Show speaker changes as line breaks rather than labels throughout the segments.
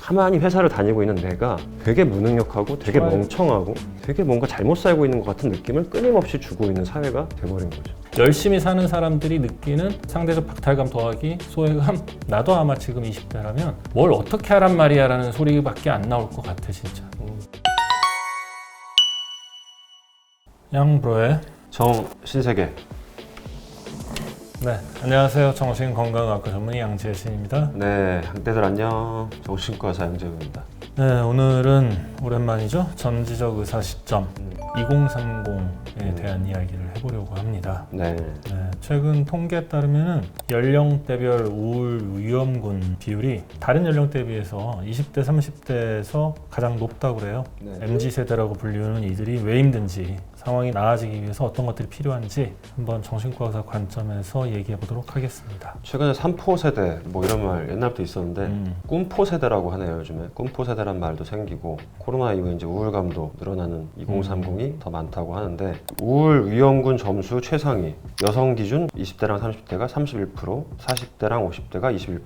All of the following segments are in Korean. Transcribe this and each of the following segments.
가만히 회사를 다니고 있는 내가 되게 무능력하고 되게
좋아요.
멍청하고 되게 뭔가 잘못 살고 있는 것 같은 느낌을 끊임없이 주고 있는 사회가 돼버린 거죠.
열심히 사는 사람들이 느끼는 상대적 박탈감 더하기 소외감. 나도 아마 지금 20대라면 뭘 어떻게 하란 말이야 라는 소리밖에 안 나올 것 같아 진짜. 양브로의
정신세계.
네, 안녕하세요. 정신건강의학과 전문의 양재신입니다.
네, 학대들 안녕. 정신과 사양제입니다.
네, 오늘은 오랜만이죠. 전지적 의사 시점 2030에 대한 이야기를 해보려고 합니다.
네.
네, 최근 통계에 따르면 연령대별 우울 위험군 비율이 다른 연령대에 비해서 20대, 30대에서 가장 높다고 그래요.
네.
MZ세대라고 불리우는 이들이 왜 힘든지, 상황이 나아지기 위해서 어떤 것들이 필요한지 한번 정신과 의사 관점에서 얘기해 보도록 하겠습니다.
최근에 3포 세대 뭐 이런 말 옛날부터 있었는데 꿈포 세대라고 하네요. 요즘에 꿈포 세대란 말도 생기고 코로나 이후에 이제 우울감도 늘어나는 2030이 더 많다고 하는데 우울 위험군 점수 최상위 여성 기준 20대랑 30대가 31%, 40대랑 50대가 21%.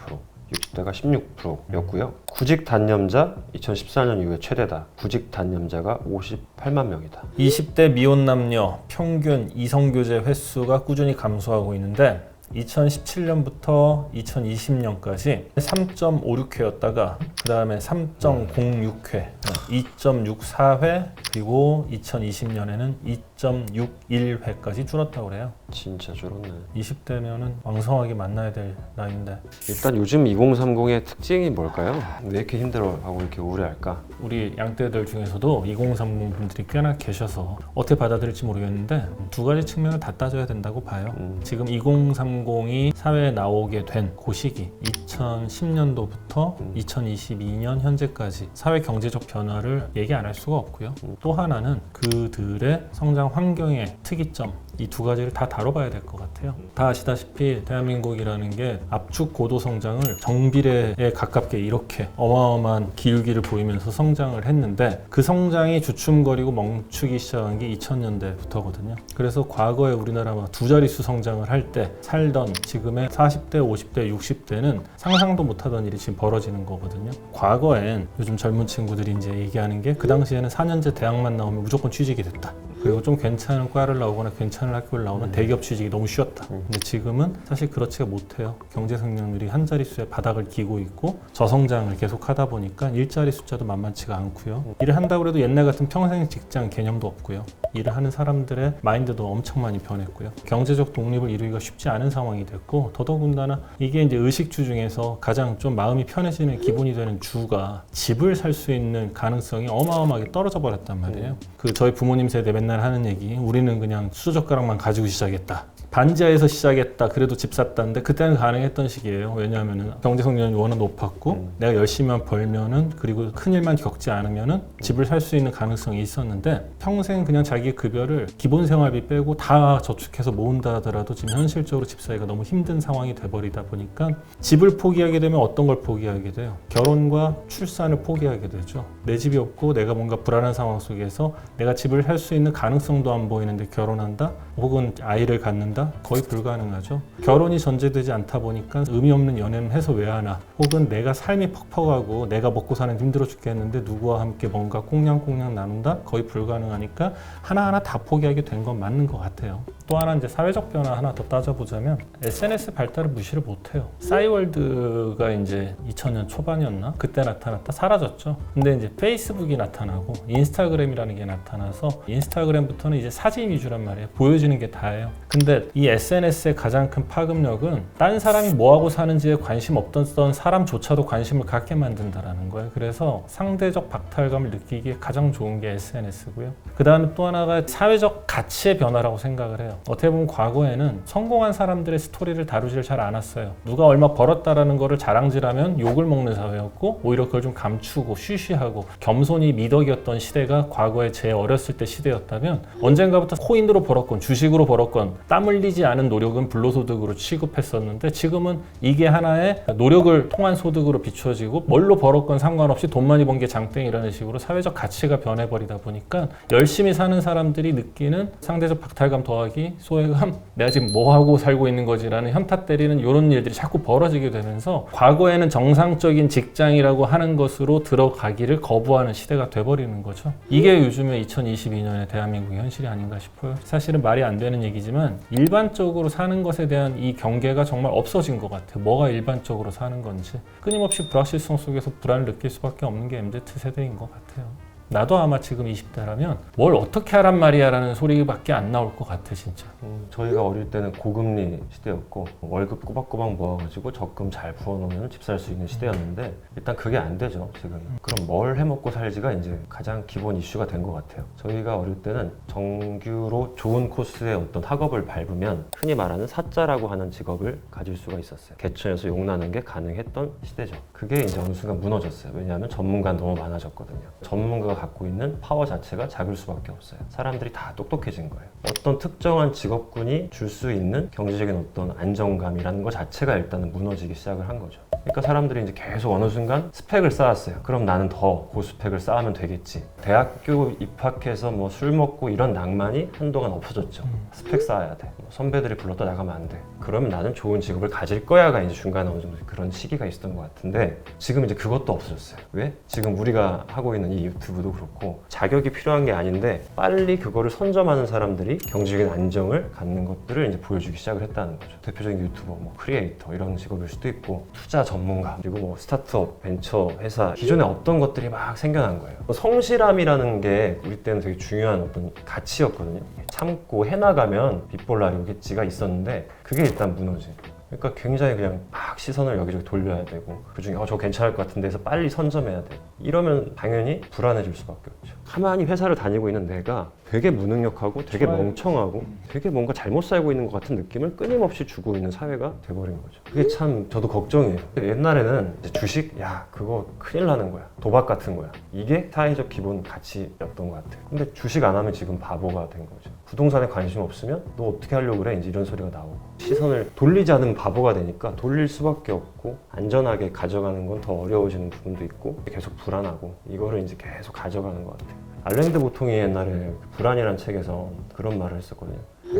60대가 16%였고요. 구직 단념자 2014년 이후에 최대다. 구직 단념자가 58만 명이다.
20대 미혼 남녀 평균 이성교제 횟수가 꾸준히 감소하고 있는데 2017년부터 2020년까지 3.56회였다가 그 다음에 3.06회, 2.64회 그리고 2020년에는 2.61회까지 줄었다고 그래요.
진짜 줄었네.
20대면은 왕성하게 만나야 될 나이인데
일단 요즘 2030의 특징이 뭘까요? 왜 이렇게 힘들어하고 이렇게 우울해할까?
우리 양떼들 중에서도 2030 분들이 꽤나 계셔서 어떻게 받아들일지 모르겠는데 두 가지 측면을 다 따져야 된다고 봐요. 지금 2030이 사회에 나오게 된 그 시기 2010년도부터 2022년 현재까지 사회 경제적 변화를 얘기 안 할 수가 없고요. 또 하나는 그들의 성장 환경의 특이점 이 두 가지를 다 다뤄봐야 될 것 같아요. 다 아시다시피 대한민국이라는 게 압축 고도 성장을 정비례에 가깝게 이렇게 어마어마한 기울기를 보이면서 성장을 했는데 그 성장이 주춤거리고 멈추기 시작한 게 2000년대부터거든요. 그래서 과거에 우리나라가 두 자릿수 성장을 할 때 살던 지금의 40대, 50대, 60대는 상상도 못하던 일이 지금 벌어지는 거거든요. 과거엔 요즘 젊은 친구들이 이제 얘기하는 게 그 당시에는 4년제 대학만 나오면 무조건 취직이 됐다. 그리고 좀 괜찮은 과를 나오거나 괜찮은 학교를 나오면 대기업 취직이 너무 쉬웠다. 근데 지금은 사실 그렇지가 못해요. 경제 성장률이 한 자릿수의 바닥을 기고 있고 저성장을 계속 하다 보니까 일자리 숫자도 만만치가 않고요. 일을 한다고 해도 옛날 같은 평생 직장 개념도 없고요. 일을 하는 사람들의 마인드도 엄청 많이 변했고요. 경제적 독립을 이루기가 쉽지 않은 상황이 됐고 더더군다나 이게 이제 의식주 중에서 가장 좀 마음이 편해지는 기본이 되는 주가 집을 살 수 있는 가능성이 어마어마하게 떨어져 버렸단 말이에요. 그 저희 부모님 세대 맨날 하는 얘기 우리는 그냥 수저젓가락만 가지고 시작했다. 반지하에서 시작했다. 그래도 집 샀다는데 그때는 가능했던 시기예요. 왜냐하면 경제 성장률이 워낙 높았고 내가 열심히만 벌면은 그리고 큰 일만 겪지 않으면은 집을 살 수 있는 가능성이 있었는데 평생 그냥 자기 급여를 기본 생활비 빼고 다 저축해서 모은다 하더라도 지금 현실적으로 집 사기가 너무 힘든 상황이 돼버리다 보니까 집을 포기하게 되면 어떤 걸 포기하게 돼요? 결혼과 출산을 포기하게 되죠. 내 집이 없고 내가 뭔가 불안한 상황 속에서 내가 집을 살 수 있는 가능성도 안 보이는데 결혼한다? 혹은 아이를 갖는다? 거의 불가능하죠. 결혼이 전제되지 않다 보니까 의미 없는 연애는 해서 왜 하나 혹은 내가 삶이 퍽퍽하고 내가 먹고 사는 힘들어 죽겠는데 누구와 함께 뭔가 꽁냥꽁냥 나눈다? 거의 불가능하니까 하나하나 다 포기하게 된 건 맞는 것 같아요. 또 하나 이제 사회적 변화 하나 더 따져보자면 SNS 발달을 무시를 못해요. 싸이월드가 이제 2000년 초반이었나? 그때 나타났다 사라졌죠. 근데 이제 페이스북이 나타나고 인스타그램이라는 게 나타나서 인스타그램부터는 이제 사진 위주란 말이에요. 보여지는 게 다예요. 근데 이 SNS의 가장 큰 파급력은 딴 사람이 뭐하고 사는지에 관심 없던 사람조차도 관심을 갖게 만든다라는 거예요. 그래서 상대적 박탈감을 느끼기에 가장 좋은 게 SNS고요. 그 다음에 또 하나가 사회적 가치의 변화라고 생각을 해요. 어떻게 보면 과거에는 성공한 사람들의 스토리를 다루지를 잘 않았어요. 누가 얼마 벌었다라는 거를 자랑질하면 욕을 먹는 사회였고 오히려 그걸 좀 감추고 쉬쉬하고 겸손이 미덕이었던 시대가 과거에 제 어렸을 때 시대였다면 언젠가부터 코인으로 벌었건 주식으로 벌었건 땀 흘린 팔리지 않은 노력은 불로소득으로 취급했었는데 지금은 이게 하나의 노력을 통한 소득으로 비춰지고 뭘로 벌었건 상관없이 돈 많이 번 게 장땡이라는 식으로 사회적 가치가 변해버리다 보니까 열심히 사는 사람들이 느끼는 상대적 박탈감 더하기 소외감, 내가 지금 뭐하고 살고 있는 거지라는 현타 때리는 이런 일들이 자꾸 벌어지게 되면서 과거에는 정상적인 직장이라고 하는 것으로 들어가기를 거부하는 시대가 돼버리는 거죠. 이게 요즘에 2022년의 대한민국의 현실이 아닌가 싶어요. 사실은 말이 안 되는 얘기지만 일반적으로 사는 것에 대한 이 경계가 정말 없어진 것 같아요. 뭐가 일반적으로 사는 건지. 끊임없이 불확실성 속에서 불안을 느낄 수밖에 없는 게 MZ세대인 것 같아요. 나도 아마 지금 20대라면 뭘 어떻게 하란 말이야 라는 소리밖에 안 나올 것 같아 진짜.
저희가 어릴 때는 고금리 시대였고 월급 꼬박꼬박 모아가지고 적금 잘 부어놓으면 집 살 수 있는 시대였는데 일단 그게 안 되죠 지금. 그럼 뭘 해먹고 살지가 이제 가장 기본 이슈가 된 것 같아요. 저희가 어릴 때는 정규로 좋은 코스의 어떤 학업을 밟으면 흔히 말하는 사자라고 하는 직업을 가질 수가 있었어요. 개천에서 용나는 게 가능했던 시대죠. 그게 이제 어느 순간 무너졌어요. 왜냐하면 전문가는 너무 많아졌거든요. 전문가가 갖고 있는 파워 자체가 작을 수밖에 없어요. 사람들이 다 똑똑해진 거예요. 어떤 특정한 직업군이 줄 수 있는 경제적인 어떤 안정감이라는 것 자체가 일단은 무너지기 시작을 한 거죠. 그러니까 사람들이 이제 계속 어느 순간 스펙을 쌓았어요. 그럼 나는 더 고스펙을 쌓으면 되겠지. 대학교 입학해서 뭐 술 먹고 이런 낭만이 한동안 없어졌죠. 스펙 쌓아야 돼. 선배들이 불렀다 나가면 안 돼. 그러면 나는 좋은 직업을 가질 거야가 이제 중간에 어느 정도 그런 시기가 있었던 것 같은데 지금 이제 그것도 없어졌어요. 왜? 지금 우리가 하고 있는 이 유튜브도 그렇고 자격이 필요한 게 아닌데 빨리 그거를 선점하는 사람들이 경제적인 안정을 갖는 것들을 이제 보여주기 시작을 했다는 거죠. 대표적인 유튜버, 뭐 크리에이터 이런 직업일 수도 있고 투자 전문가 그리고 뭐 스타트업, 벤처 회사 기존에 없던 것들이 막 생겨난 거예요. 성실함이라는 게 우리 때는 되게 중요한 어떤 가치였거든요. 참고 해나가면 빛볼 날이 오겠지가 있었는데 그게 일단 무너진. 그러니까 굉장히 그냥 막 시선을 여기저기 돌려야 되고 그중에 저 괜찮을 것 같은데 해서 빨리 선점해야 돼. 이러면 당연히 불안해질 수밖에 없죠. 가만히 회사를 다니고 있는 내가 되게 무능력하고 되게 멍청하고 되게 뭔가 잘못 살고 있는 것 같은 느낌을 끊임없이 주고 있는 사회가 돼버린 거죠. 그게 참 저도 걱정이에요. 옛날에는 이제 주식? 야 그거 큰일 나는 거야. 도박 같은 거야. 이게 사회적 기본 가치였던 것 같아요. 근데 주식 안 하면 지금 바보가 된 거죠. 부동산에 관심 없으면 너 어떻게 하려고 그래? 이제 이런 소리가 나오고 시선을 돌리지 않으면 바보가 되니까 돌릴 수밖에 없고 안전하게 가져가는 건 더 어려워지는 부분도 있고 계속 불안하고 이거를 이제 계속 가져가는 것 같아요. 알랭드 보통이 옛날에 불안이라는 책에서 그런 말을 했었거든요.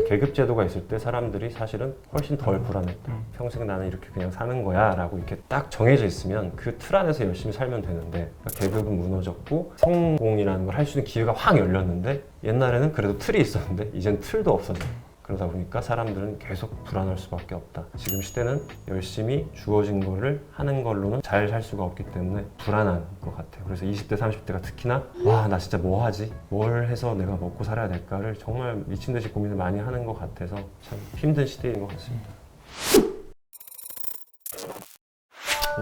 계급 제도가 있을 때 사람들이 사실은 훨씬 덜 불안했다. 평생 나는 이렇게 그냥 사는 거야 라고 이렇게 딱 정해져 있으면 그 틀 안에서 열심히 살면 되는데 계급은 무너졌고 성공이라는 걸 할 수 있는 기회가 확 열렸는데 옛날에는 그래도 틀이 있었는데 이젠 틀도 없어져. 그러다 보니까 사람들은 계속 불안할 수밖에 없다. 지금 시대는 열심히 주어진 거를 하는 걸로는 잘 살 수가 없기 때문에 불안한 것 같아요. 그래서 20대, 30대가 특히나 와, 나 진짜 뭐 하지? 뭘 해서 내가 먹고 살아야 될까를 정말 미친 듯이 고민을 많이 하는 것 같아서 참 힘든 시대인 것 같습니다.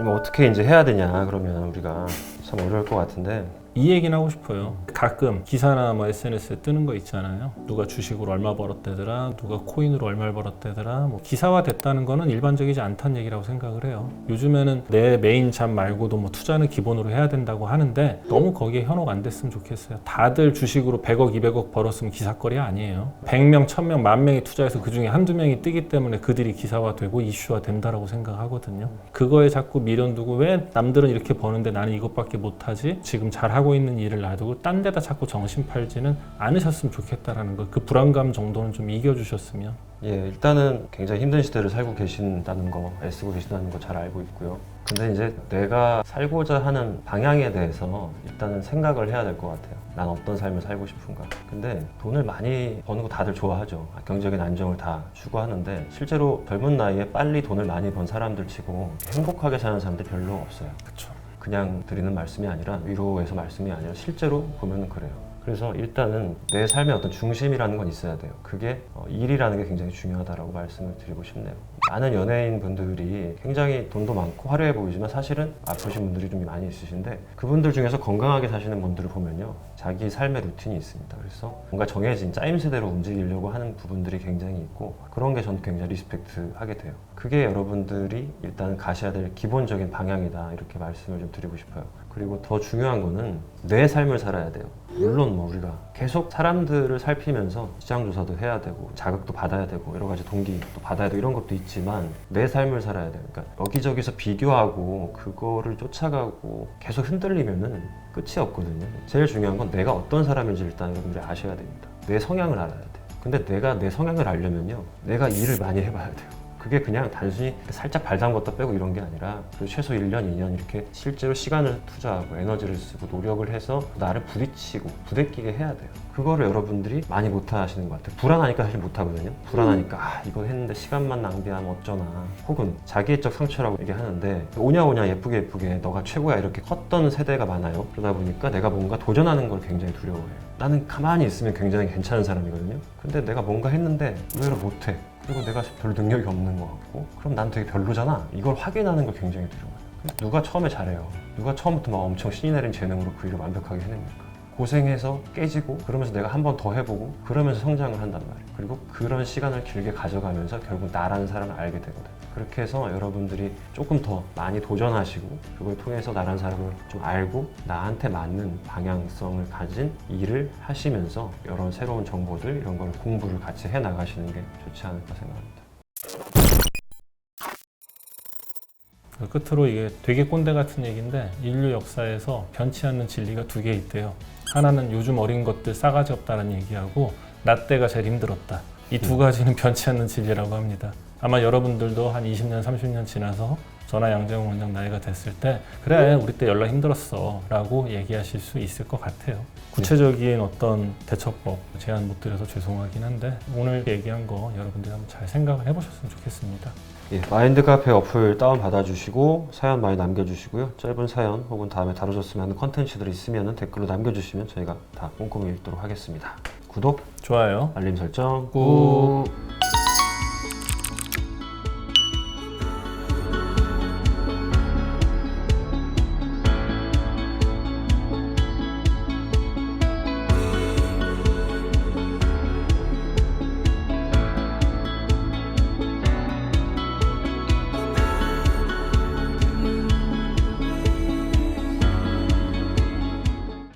어떻게 이제 해야 되냐 그러면 우리가 참 어려울 것 같은데
이 얘기는 하고 싶어요. 가끔 기사나 뭐 SNS에 뜨는 거 있잖아요. 누가 주식으로 얼마 벌었대더라, 누가 코인으로 얼마를 벌었대더라. 뭐 기사화 됐다는 거는 일반적이지 않다는 얘기라고 생각을 해요. 요즘에는 내 메인 잡 말고도 뭐 투자는 기본으로 해야 된다고 하는데 너무 거기에 현혹 안 됐으면 좋겠어요. 다들 주식으로 100억, 200억 벌었으면 기사거리 아니에요. 100명, 1000명, 10,000명이 투자해서 그중에 한두 명이 뜨기 때문에 그들이 기사화되고 이슈화 된다라고 생각하거든요. 그거에 자꾸 미련 두고 왜 남들은 이렇게 버는데 나는 이것밖에 못하지? 지금 잘하고 있는 일을 놔두고 딴 데다 자꾸 정신 팔지는 않으셨으면 좋겠다라는 거. 그 불안감 정도는 좀 이겨주셨으면.
예, 일단은 굉장히 힘든 시대를 살고 계신다는 거, 애쓰고 계신다는 거 잘 알고 있고요. 근데 이제 내가 살고자 하는 방향에 대해서 일단은 생각을 해야 될 것 같아요. 난 어떤 삶을 살고 싶은가. 근데 돈을 많이 버는 거 다들 좋아하죠. 경제적인 안정을 다 추구하는데 실제로 젊은 나이에 빨리 돈을 많이 번 사람들 치고 행복하게 사는 사람들 별로 없어요.
그렇죠.
그냥 드리는 말씀이 아니라 위로해서 말씀이 아니라 실제로 보면은 그래요. 그래서 일단은 내 삶의 어떤 중심이라는 건 있어야 돼요. 그게 일이라는 게 굉장히 중요하다라고 말씀을 드리고 싶네요. 많은 연예인 분들이 굉장히 돈도 많고 화려해 보이지만 사실은 아프신 분들이 좀 많이 있으신데 그분들 중에서 건강하게 사시는 분들을 보면요. 자기 삶의 루틴이 있습니다. 그래서 뭔가 정해진 짜임새대로 움직이려고 하는 부분들이 굉장히 있고 그런 게 저는 굉장히 리스펙트 하게 돼요. 그게 여러분들이 일단 가셔야 될 기본적인 방향이다 이렇게 말씀을 좀 드리고 싶어요. 그리고 더 중요한 거는 내 삶을 살아야 돼요. 물론 뭐 우리가 계속 사람들을 살피면서 시장 조사도 해야 되고 자극도 받아야 되고 여러 가지 동기도 받아야 되고 이런 것도 있지만 내 삶을 살아야 돼요. 그러니까 여기저기서 비교하고 그거를 쫓아가고 계속 흔들리면은 끝이 없거든요. 제일 중요한 건 내가 어떤 사람인지 일단 여러분들이 아셔야 됩니다. 내 성향을 알아야 돼요. 근데 내가 내 성향을 알려면요, 내가 일을 많이 해봐야 돼요. 그게 그냥 단순히 살짝 발 담궜다 빼고 이런 게 아니라 최소 1년, 2년 이렇게 실제로 시간을 투자하고 에너지를 쓰고 노력을 해서 나를 부딪히고 부대끼게 해야 돼요. 그거를 여러분들이 많이 못 하시는 것 같아요. 불안하니까 사실 못 하거든요. 불안하니까 이거 했는데 시간만 낭비하면 어쩌나, 혹은 자기애적 상처라고 얘기하는데 오냐오냐 예쁘게 너가 최고야 이렇게 컸던 세대가 많아요. 그러다 보니까 내가 뭔가 도전하는 걸 굉장히 두려워해요. 나는 가만히 있으면 굉장히 괜찮은 사람이거든요. 근데 내가 뭔가 했는데 의외로 못해. 그리고 내가 별로 능력이 없는 것 같고, 그럼 난 되게 별로잖아. 이걸 확인하는 거 굉장히 두려워요. 누가 처음에 잘해요? 누가 처음부터 막 엄청 신이 내린 재능으로 그 일을 완벽하게 해냅니까? 고생해서 깨지고 그러면서 내가 한 번 더 해보고 그러면서 성장을 한단 말이에요. 그리고 그런 시간을 길게 가져가면서 결국 나라는 사람을 알게 되거든요. 그렇게 해서 여러분들이 조금 더 많이 도전하시고 그걸 통해서 나라는 사람을 좀 알고 나한테 맞는 방향성을 가진 일을 하시면서 이런 새로운 정보들 이런 걸 공부를 같이 해 나가시는 게 좋지 않을까 생각합니다.
끝으로 이게 되게 꼰대 같은 얘기인데 인류 역사에서 변치 않는 진리가 두 개 있대요. 하나는 요즘 어린 것들 싸가지 없다는 얘기하고 나 때가 제일 힘들었다. 이 두 가지는 변치 않는 진리라고 합니다. 아마 여러분들도 한 20년, 30년 지나서 저나 양정훈 원장 나이가 됐을 때 그래 우리 때 연락 힘들었어 라고 얘기하실 수 있을 것 같아요. 구체적인 어떤 대처법 제안 못 드려서 죄송하긴 한데 오늘 얘기한 거 여러분들이 한번 잘 생각을 해보셨으면 좋겠습니다.
예, 마인드 카페 어플 다운받아 주시고 사연 많이 남겨주시고요. 짧은 사연 혹은 다음에 다뤄줬으면 하는 컨텐츠들이 있으면 댓글로 남겨주시면 저희가 다 꼼꼼히 읽도록 하겠습니다. 구독,
좋아요.
알림 설정
꾹.